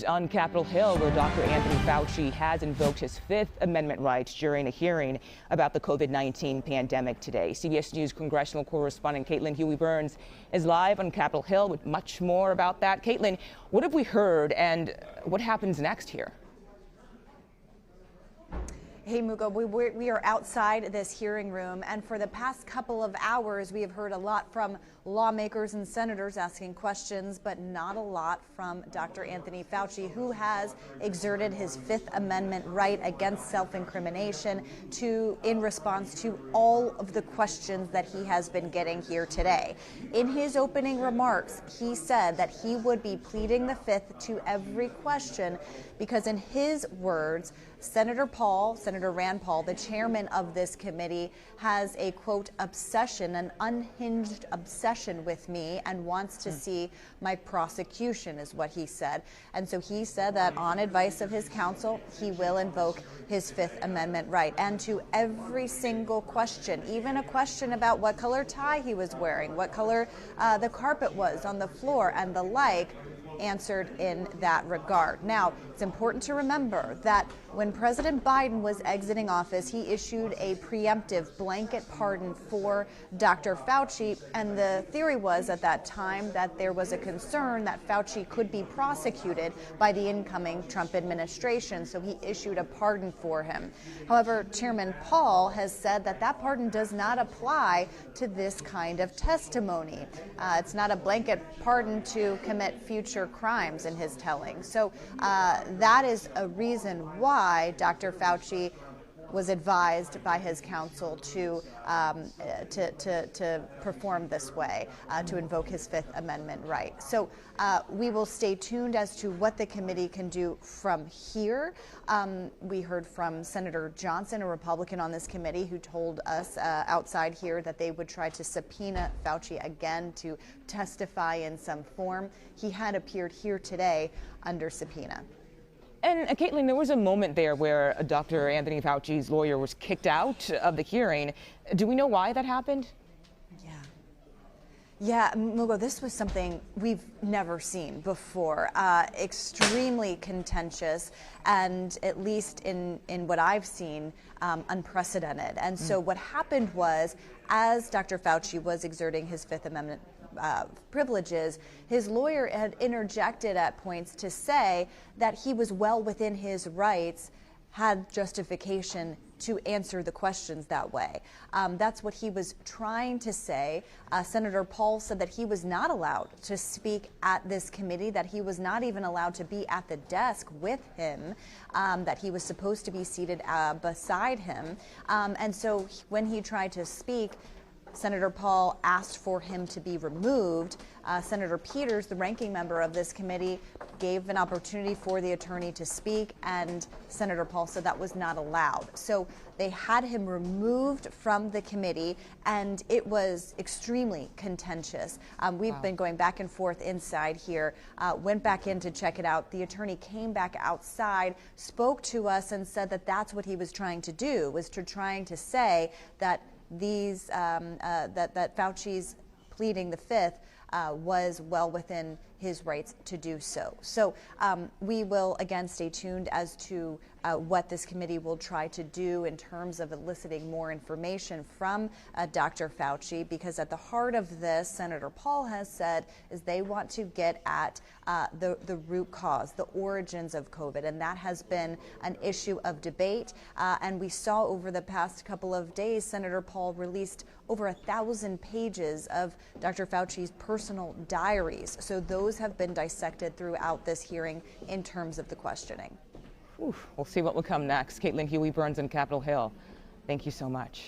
on Capitol Hill, where Dr. Anthony Fauci has invoked his Fifth Amendment rights during a hearing about the COVID-19 pandemic today. CBS News congressional correspondent Caitlin Huey-Burns is live on Capitol Hill with much more about that. Caitlin, what have we heard and what happens next here? Hey, Mugo, we are outside this hearing room, and for the past couple of hours, we have heard a lot from lawmakers and senators asking questions, but not a lot from Dr. Anthony Fauci, who has exerted his Fifth Amendment right against self-incrimination in response to all of the questions that he has been getting here today. In his opening remarks, he said that he would be pleading the Fifth to every question because, in his words, Senator Rand Paul, the chairman of this committee, has a, quote, obsession, an unhinged obsession with me and wants to see my prosecution, is what he said. And so he said that on advice of his counsel, he will invoke his Fifth Amendment right. And to every single question, even a question about what color tie he was wearing, what color the carpet was on the floor and the like, answered in that regard. Now, it's important to remember that when President Biden was exiting office, he issued a preemptive blanket pardon for Dr. Fauci, and the theory was at that time that there was a concern that Fauci could be prosecuted by the incoming Trump administration, so he issued a pardon for him. However, Chairman Paul has said that that pardon does not apply to this kind of testimony. It's not a blanket pardon to commit future crimes in his telling. So that is a reason why Dr. Fauci was advised by his counsel to perform this way, to invoke his Fifth Amendment right. So we will stay tuned as to what the committee can do from here. We heard from Senator Johnson, a Republican on this committee, who told us outside here that they would try to subpoena Fauci again to testify in some form. He had appeared here today under subpoena. And Caitlin, there was a moment there where Dr. Anthony Fauci's lawyer was kicked out of the hearing. Do we know why that happened? Yeah, Mugo, this was something we've never seen before. Extremely contentious, and at least in what I've seen, unprecedented. And so what happened was, as Dr. Fauci was exerting his Fifth Amendment privileges, his lawyer had interjected at points to say that he was well within his rights, had justification to answer the questions that way. That's what he was trying to say. Senator Paul said that he was not allowed to speak at this committee, that he was not even allowed to be at the desk with him, that he was supposed to be seated beside him. And so when he tried to speak, Senator Paul asked for him to be removed. Senator Peters, the ranking member of this committee, gave an opportunity for the attorney to speak, and Senator Paul said that was not allowed. So they had him removed from the committee, and it was extremely contentious. We've been going back and forth inside here, went back in to check it out. The attorney came back outside, spoke to us, and said that that's what he was trying to do, was trying to say that that Fauci's pleading the Fifth was well within his rights to do so. So we will again stay tuned as to what this committee will try to do in terms of eliciting more information from Dr. Fauci, because at the heart of this, Senator Paul has said, is they want to get at the root cause, the origins of COVID, and that has been an issue of debate. And we saw over the past couple of days, Senator Paul released over 1,000 pages of Dr. Fauci's personal diaries. So those have been dissected throughout this hearing in terms of the questioning. We'll see what will come next. Caitlin Huey-Burns on Capitol Hill. Thank you so much.